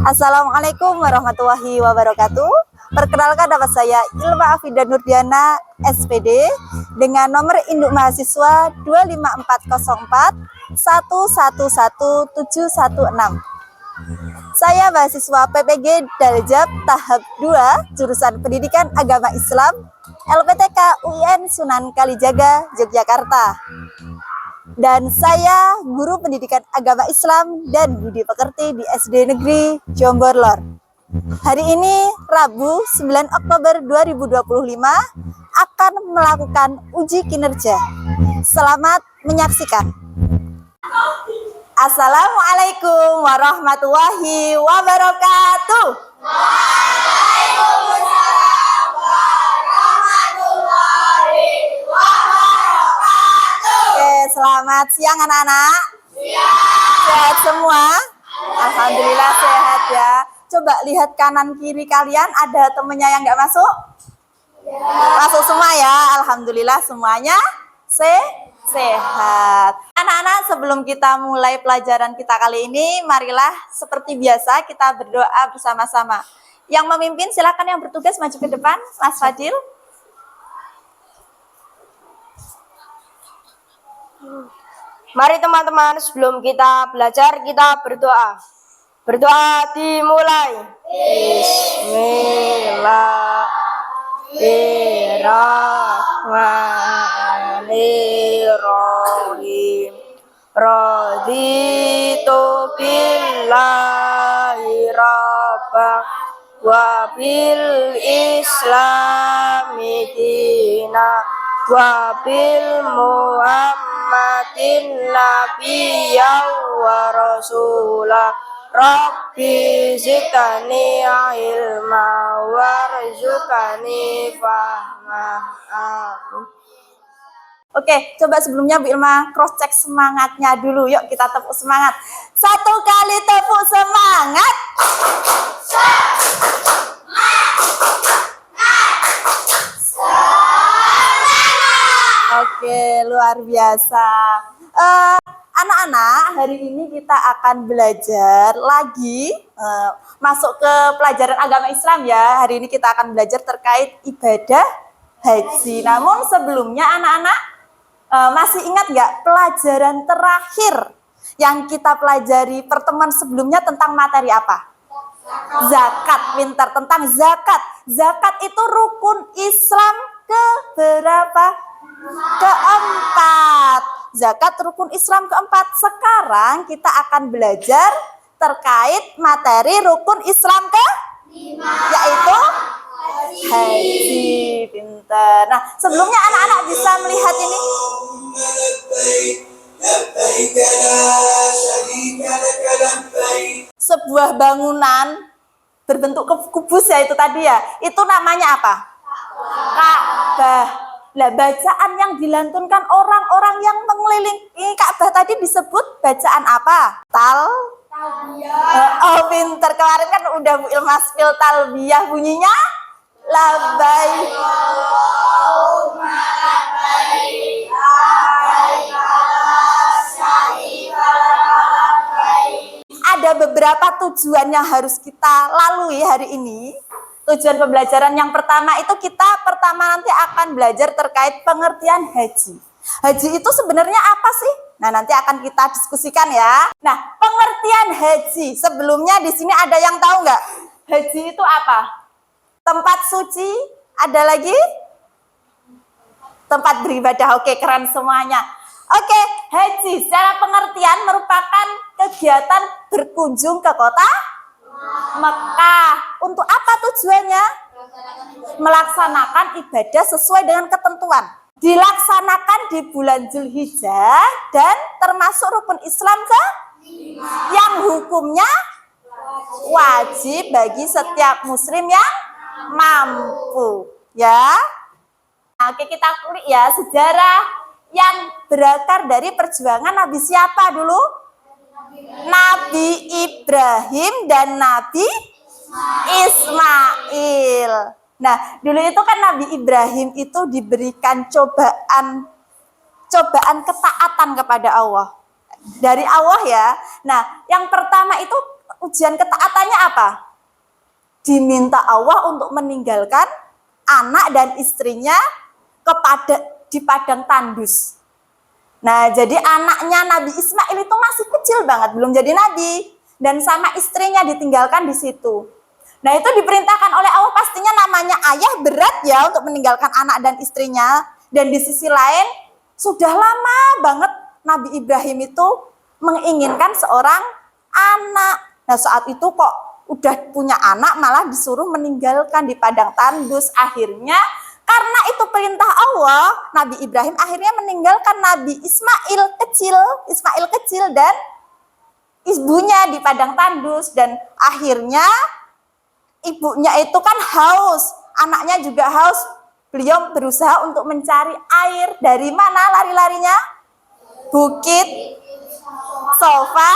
Assalamualaikum warahmatullahi wabarakatuh. Perkenalkan, nama saya Ilma Afida Nurdiana, SPD, dengan nomor induk mahasiswa 25404 111716. Saya mahasiswa PPG Daljab tahap 2, jurusan Pendidikan Agama Islam, LPTK UIN Sunan Kalijaga, Yogyakarta. Dan saya guru pendidikan agama Islam dan budi pekerti di SD Negeri Jomborlor. Hari ini Rabu 9 Oktober 2025 akan melakukan uji kinerja. Selamat menyaksikan. Assalamualaikum warahmatullahi wabarakatuh. Waalaikumsalam warahmatullahi wabarakatuh. Oke, selamat siang anak-anak. Siang. Sehat semua? Alhamdulillah sehat ya. Coba lihat kanan kiri kalian, ada temennya yang nggak masuk? Ya. Masuk semua ya, alhamdulillah semuanya sehat. Anak-anak, sebelum kita mulai pelajaran kita kali ini, marilah seperti biasa kita berdoa bersama-sama. Yang memimpin silakan, yang bertugas maju ke depan, Mas Fadil. Mari teman-teman, sebelum kita belajar, kita berdoa. Berdoa dimulai. Bismillahirrahmanirrahim. Raditu billahi rabbah wa bil islami dina wa bil muhammadin nabiyyan wa rasulah. Rabbi zidni ilma warzuqni fahma. Oke, coba sebelumnya Bu Ilma cross check semangatnya dulu. Yuk kita tepuk semangat. Satu kali tepuk semangat. Oke, luar biasa. Anak-anak, hari ini kita akan belajar lagi masuk ke pelajaran agama Islam ya. Hari ini kita akan belajar terkait ibadah haji. Namun sebelumnya anak-anak masih ingat nggak pelajaran terakhir yang kita pelajari pertemuan sebelumnya tentang materi apa? Zakat. Pintar, tentang zakat. Zakat itu rukun Islam keberapa? Keempat. Zakat rukun Islam keempat. Sekarang kita akan belajar terkait materi rukun Islam ke-5, yaitu haji. Pintar. Nah, sebelumnya anak-anak bisa melihat ini. Sebuah bangunan berbentuk kubus ya, itu tadi ya. Itu namanya apa? Ka'bah. Nah, bacaan yang dilantunkan orang-orang yang mengelilingi Ka'bah tadi disebut bacaan apa? Talbiyah. Oh, pinter. Kemarin kan udah Bu Ilma spill talbiyah, bunyinya labbaik Allahumma labbaik labbaik labbaik. Ada beberapa tujuan yang harus kita lalui hari ini. Tujuan pembelajaran yang pertama itu kita nanti akan belajar terkait pengertian haji. Haji itu sebenarnya apa sih? Nah, nanti akan kita diskusikan ya. Nah, pengertian haji. Sebelumnya di sini ada yang tahu nggak? Haji itu apa? Tempat suci. Ada lagi? Tempat beribadah. Oke, keren semuanya. Oke, haji secara pengertian merupakan kegiatan berkunjung ke kota Mekah. Untuk apa tujuannya? Melaksanakan ibadah sesuai dengan ketentuan. Dilaksanakan di bulan Zulhijjah dan termasuk rukun Islam ke-5 yang hukumnya wajib bagi setiap muslim yang mampu. Ya. Nah, oke, kita kulik ya sejarah yang berakar dari perjuangan Nabi siapa dulu? Nabi Ibrahim dan Nabi Ismail. Nah, dulu itu kan Nabi Ibrahim itu diberikan cobaan ketaatan kepada Allah. Dari Allah ya. Nah, yang pertama itu ujian ketaatannya apa? Diminta Allah untuk meninggalkan anak dan istrinya di padang tandus. Nah, jadi anaknya Nabi Ismail itu masih kecil banget, belum jadi nabi, dan sama istrinya ditinggalkan di situ. Nah, itu diperintahkan oleh Allah, pastinya namanya ayah berat ya untuk meninggalkan anak dan istrinya. Dan di sisi lain, sudah lama banget Nabi Ibrahim itu menginginkan seorang anak. Nah, saat itu kok udah punya anak malah disuruh meninggalkan di padang tandus. Akhirnya karena itu perintah Allah, Nabi Ibrahim akhirnya meninggalkan Nabi Ismail kecil dan ibunya di padang tandus. Dan akhirnya ibunya itu kan haus, anaknya juga haus. Beliau berusaha untuk mencari air. Dari mana lari-larinya? Bukit Sofa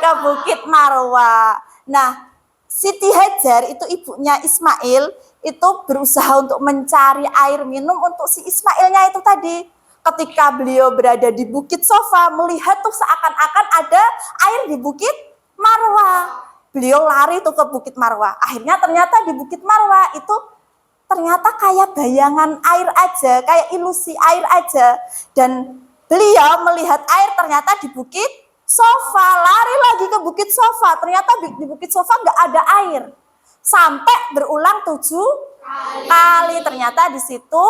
ke Bukit Marwa. Nah, Siti Hajar itu ibunya Ismail itu berusaha untuk mencari air minum untuk si Ismailnya itu tadi. Ketika beliau berada di Bukit Sofa, melihat tuh seakan-akan ada air di Bukit Marwa. Beliau lari tuh ke Bukit Marwa. Akhirnya ternyata di Bukit Marwa itu ternyata kayak bayangan air aja, kayak ilusi air aja. Dan beliau melihat air ternyata di Bukit Sofa. Lari lagi ke Bukit Sofa, ternyata di Bukit Sofa nggak ada air. Sampai berulang 7 kali. Ternyata di situ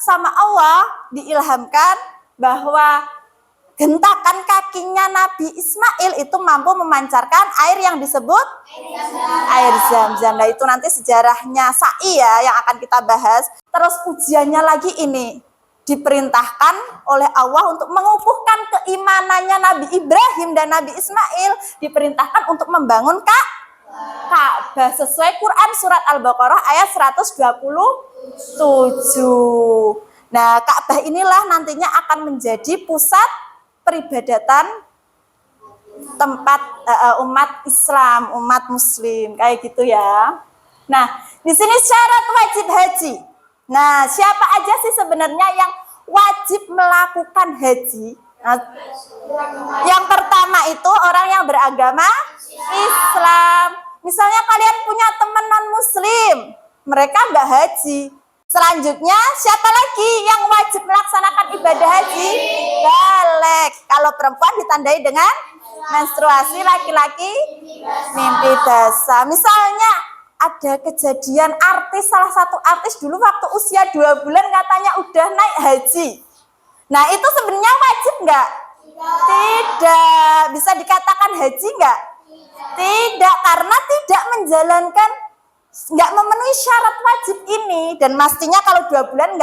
sama Allah diilhamkan bahwa gentakan kakinya Nabi Ismail itu mampu memancarkan air yang disebut air Zam-Zam. Nah, itu nanti sejarahnya sa'i ya yang akan kita bahas. Terus ujiannya lagi ini, diperintahkan oleh Allah untuk mengukuhkan keimanannya Nabi Ibrahim dan Nabi Ismail. Diperintahkan untuk membangun Ka'bah sesuai Quran surat Al-Baqarah ayat 127. Nah, Ka'bah inilah nantinya akan menjadi pusat peribadatan tempat umat Islam, umat Muslim, kayak gitu ya. Nah, di sini syarat wajib haji. Nah, siapa aja sih sebenarnya yang wajib melakukan haji? Nah, yang pertama itu orang yang beragama Islam. Misalnya kalian punya teman non-Muslim, mereka nggak haji. Selanjutnya, siapa lagi yang wajib melaksanakan ibadah haji? Balik. Kalau perempuan ditandai dengan menstruasi, laki-laki mimpi basah. Misalnya ada kejadian salah satu artis dulu waktu usia 2 bulan katanya udah naik haji. Nah, itu sebenarnya wajib nggak? Tidak. Bisa dikatakan haji nggak? Tidak, karena tidak menjalankan, nggak memenuhi syarat wajib ini. Dan mestinya kalau 2 bulan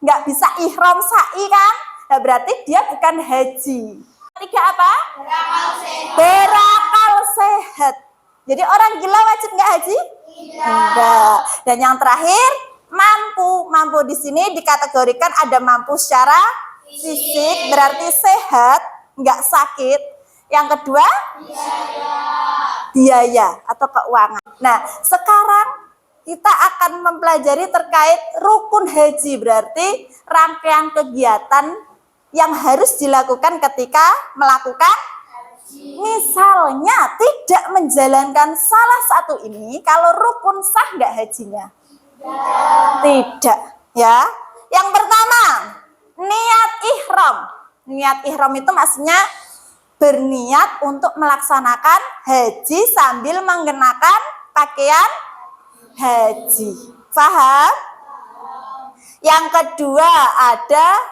nggak bisa ihram sa'i kan? Nah, berarti dia bukan haji. Ketiga apa? Berakal sehat. Jadi orang gila wajib nggak haji? Tidak. Dan yang terakhir, mampu. Mampu di sini dikategorikan ada mampu secara fisik, berarti sehat, nggak sakit. Yang kedua, biaya atau keuangan. Nah, sekarang kita akan mempelajari terkait rukun haji, berarti rangkaian kegiatan yang harus dilakukan ketika melakukan. Misalnya tidak menjalankan salah satu ini, kalau rukun sah nggak hajinya? Tidak, ya. Yang pertama, niat ihram. Niat ihram itu maksudnya berniat untuk melaksanakan haji sambil mengenakan pakaian haji. Paham? Yang kedua ada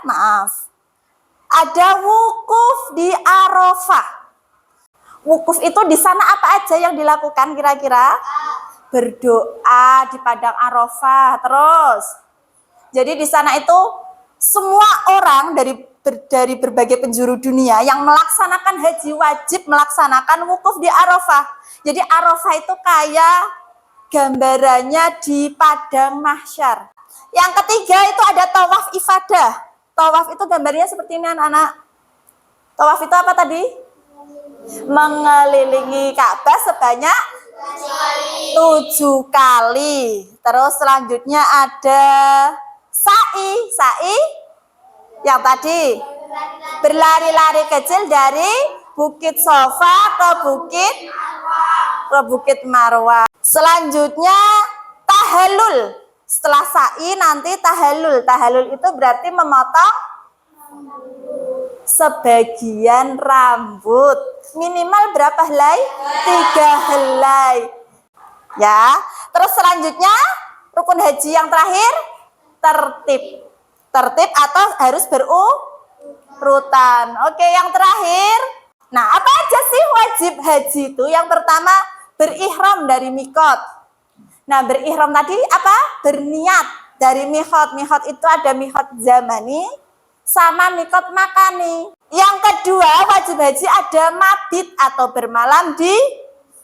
wukuf di Arafah. Wukuf itu di sana apa aja yang dilakukan kira-kira? Berdoa di padang Arafah. Terus, jadi di sana itu semua orang dari berbagai penjuru dunia yang melaksanakan haji wajib melaksanakan wukuf di Arafah. Jadi Arafah itu kayak gambarannya di padang mahsyar. Yang ketiga itu ada tawaf ifadah. Tawaf itu gambarnya seperti ini anak-anak. Tawaf itu apa tadi? Mengelilingi Ka'bah sebanyak 7 kali. Terus selanjutnya ada sa'i yang tadi berlari-lari kecil dari Bukit Sofa ke Bukit Marwah. Selanjutnya tahallul. Setelah sa'i nanti tahallul. Tahallul itu berarti memotong sebagian rambut. Minimal berapa helai? 3 helai. Ya. Terus selanjutnya rukun haji yang terakhir tertib. Tertib atau harus berurutan. Oke, yang terakhir. Nah, apa aja sih wajib haji itu? Yang pertama berihram dari mikot. Nah, berihram tadi apa? Berniat dari mikot. Mikot itu ada mikot zamani sama mikot makani. Yang kedua wajib haji ada mabit atau bermalam di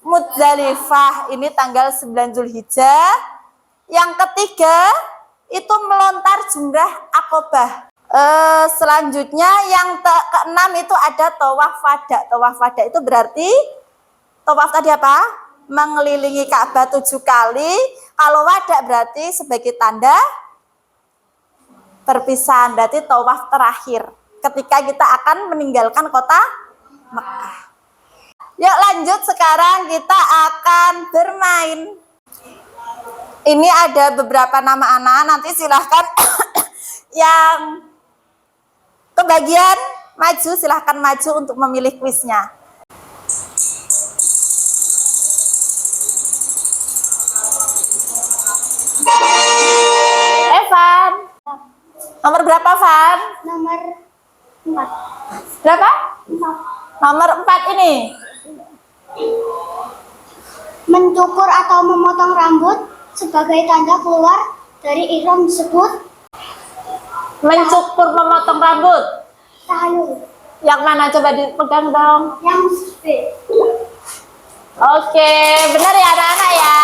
Muzdalifah. Ini tanggal 9 Zulhijjah. Yang ketiga itu melontar jumrah Aqobah. Selanjutnya yang keenam itu ada tawaf wada. Tawaf wada itu berarti tawaf tadi apa? Mengelilingi Ka'bah 7 kali. Kalau wada berarti sebagai tanda perpisahan, berarti tawaf terakhir ketika kita akan meninggalkan kota Mekah. Yuk lanjut, sekarang kita akan bermain. Ini ada beberapa nama anak, nanti silahkan yang kebagian maju, silahkan maju untuk memilih kuisnya. Evan, nomor berapa Van? Nomor 4. Berapa? 4. Nomor 4 ini. Mencukur atau memotong rambut sebagai tanda keluar dari ihram disebut Mencukur memotong rambut. tahallul. Yang mana coba dipegang dong? Yang B. Oke, benar ya anak-anak ya.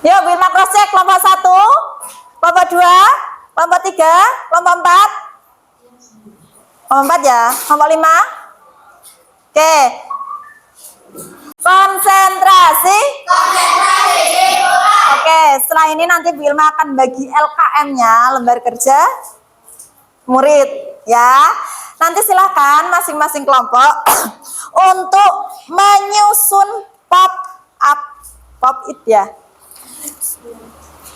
Yuk, Wilma Krosek kelompok 1, kelompok 2, kelompok 3, kelompok 4. Kelompok 4 ya, kelompok 5. Oke. Konsentrasi. Oke, setelah ini nanti Bu Ilma akan bagi LKM-nya, lembar kerja murid ya. Nanti silahkan masing-masing kelompok untuk menyusun pop it ya.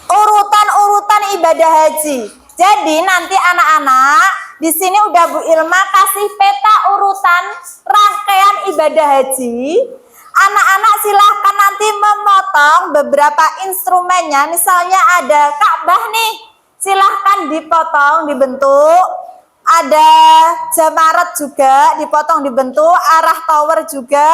Urutan-urutan ibadah haji. Jadi nanti anak-anak di sini udah Bu Ilma kasih peta urutan rangkaian ibadah haji. Anak-anak silahkan nanti memotong beberapa instrumennya. Misalnya ada Ka'bah nih, silahkan dipotong, dibentuk. Ada jamarat juga dipotong, dibentuk. Arah tower juga.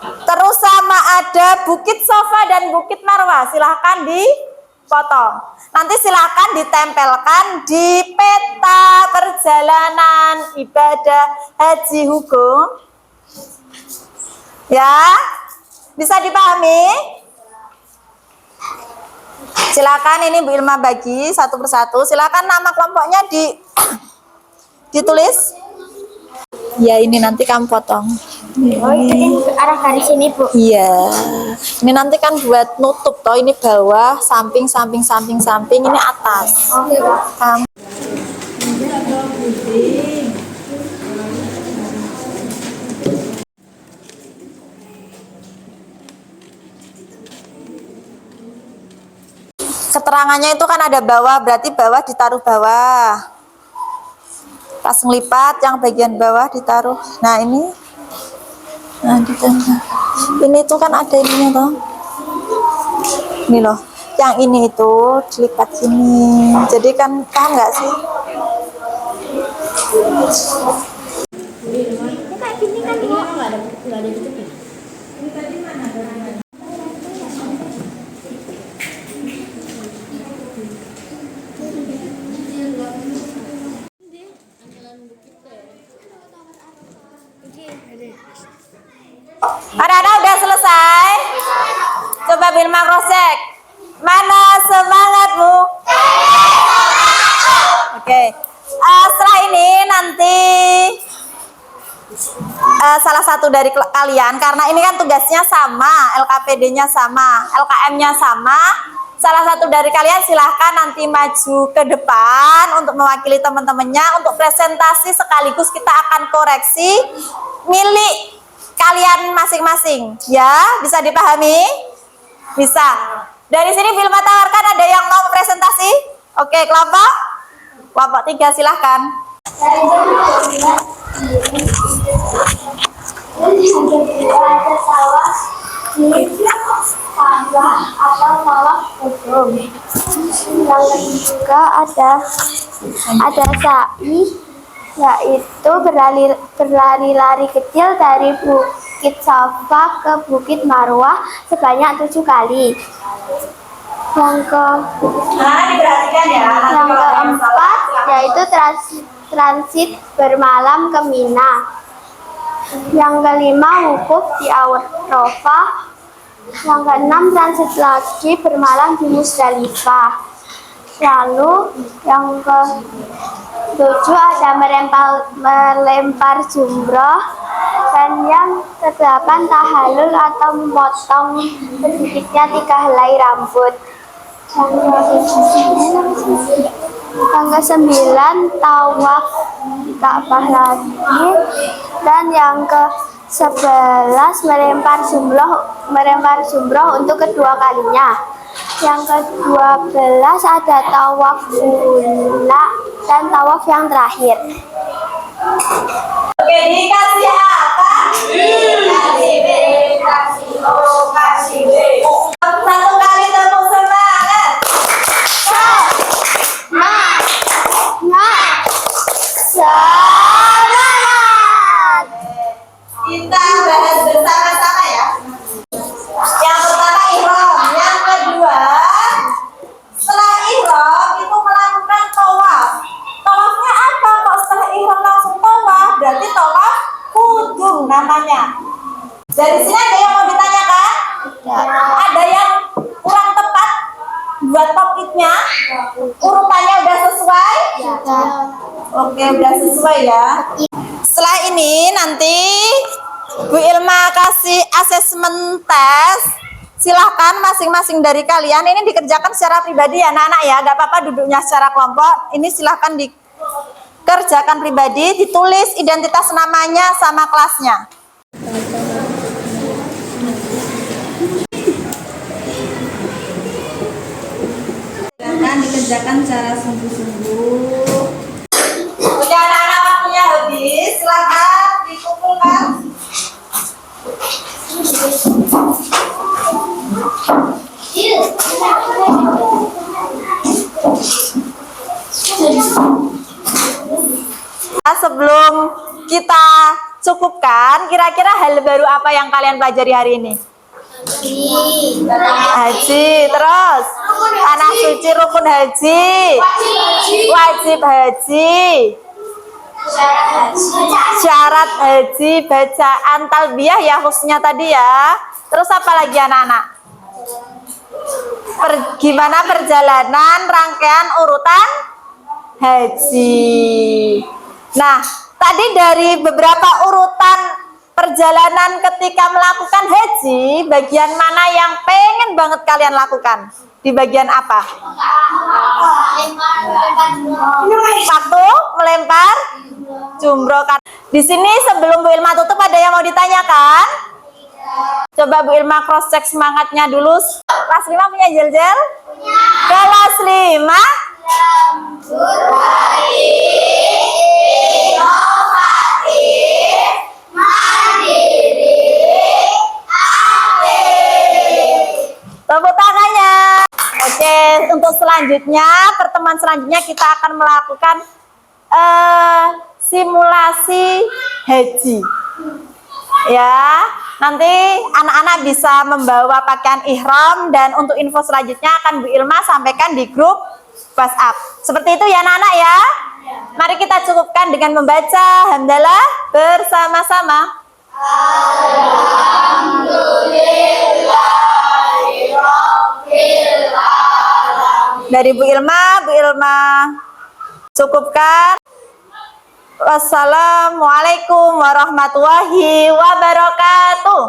Terus sama ada Bukit Sofa dan Bukit Marwah, silahkan dipotong. Nanti silahkan ditempelkan di peta perjalanan ibadah haji hukum. Ya, bisa dipahami? Silakan, ini Bu Ilma bagi satu persatu. Silakan nama kelompoknya ditulis. Ya, ini nanti kamu potong. Oh, ini arah garis ini, Bu. Iya. Ini nanti kan buat nutup toh, ini bawah, samping, ini atas. Oke, Bu. Kamu. Keterangannya itu kan ada bawah, berarti bawah ditaruh bawah. Pas ngelipat yang bagian bawah ditaruh. Nah, ini. Nah, di tengah. Ini tuh kan ada ininya toh. Ini loh. Yang ini itu dilipat sini. Jadi kan paham nggak sih? Anak-anak udah selesai? Coba Wilma Krosek. Mana semangatmu? Oke. Setelah ini nanti salah satu dari kalian, karena ini kan tugasnya sama, LKPD-nya sama, LKM-nya sama, salah satu dari kalian silahkan nanti maju ke depan untuk mewakili teman-temannya untuk presentasi sekaligus kita akan koreksi milik kalian masing-masing. Ya, bisa dipahami? Bisa. Dari sini Vilma tawarkan ada yang mau presentasi? Oke, kelompok? Kelompok 3 silahkan. Ada sawah tambah atau sawah kebun. Yang ketiga ada sa'i, yaitu berlari-lari kecil dari Bukit Safa ke Bukit Marwah sebanyak 7 kali. Yang Diperhatikan ya. yang keempat yaitu transit bermalam ke Mina. Yang kelima wukuf di Arafah. Yang keenam transit lagi bermalam di Musdalifah. Lalu yang ketujuh ada melempar jumroh, dan yang kedelapan tahallul atau memotong sedikitnya 3 helai rambut. Yang ke-9 tawaf Ka'bah lagi, dan yang ke-11 melempar jumroh untuk kedua kalinya. Yang ke-12 ada tawaf ula dan tawaf yang terakhir. Oke, dikasih apa? Dikasih B, kasih O, kasih B. Satu kali tepuk semangat. Semangat! Kita bahas bersama-sama ya. Yang pertama ihram, yang kedua setelah ihram itu melakukan tawaf. Tawafnya apa? Kok setelah ihram langsung tawaf? Berarti tawaf kudum namanya. Dari sini ada yang mau ditanyakan? Ada yang kurang tepat buat topiknya? Urutannya udah sesuai? Oke, udah sesuai ya. Setelah ini nanti Bu Ilma kasih asesmen tes. Silahkan masing-masing dari kalian ini dikerjakan secara pribadi ya anak-anak ya. Gak apa-apa duduknya secara kelompok. Ini silahkan dikerjakan pribadi. Ditulis identitas namanya sama kelasnya. Silahkan dikerjakan secara sungguh-sungguh. Udah anak-anak waktunya habis. Silahkan dikumpulkan. Sebelum kita cukupkan, kira-kira hal baru apa yang kalian pelajari hari ini? Haji, terus tanah suci, rukun haji, wajib haji, syarat haji, bacaan talbiyah ya khususnya tadi ya. Terus apa lagi anak-anak? Gimana perjalanan rangkaian urutan haji. Nah, tadi dari beberapa urutan perjalanan ketika melakukan haji, bagian mana yang pengen banget kalian lakukan? Di bagian apa? Satu, melempar jumroh. Di sini sebelum Bu Ilma tutup ada yang mau ditanyakan? Coba Bu Ilma cross check semangatnya dulu. Kelas 5 punya jel-jel? Kelas 5 tepuk tangannya. Oke, untuk selanjutnya, pertemuan selanjutnya kita akan melakukan simulasi haji. Ya, nanti anak-anak bisa membawa pakaian ihram dan untuk info selanjutnya akan Bu Ilma sampaikan di grup WhatsApp. Seperti itu ya anak-anak ya. Mari kita cukupkan dengan membaca hamdalah bersama-sama. Dari Bu Ilma cukupkan. Wassalamualaikum warahmatullahi wabarakatuh.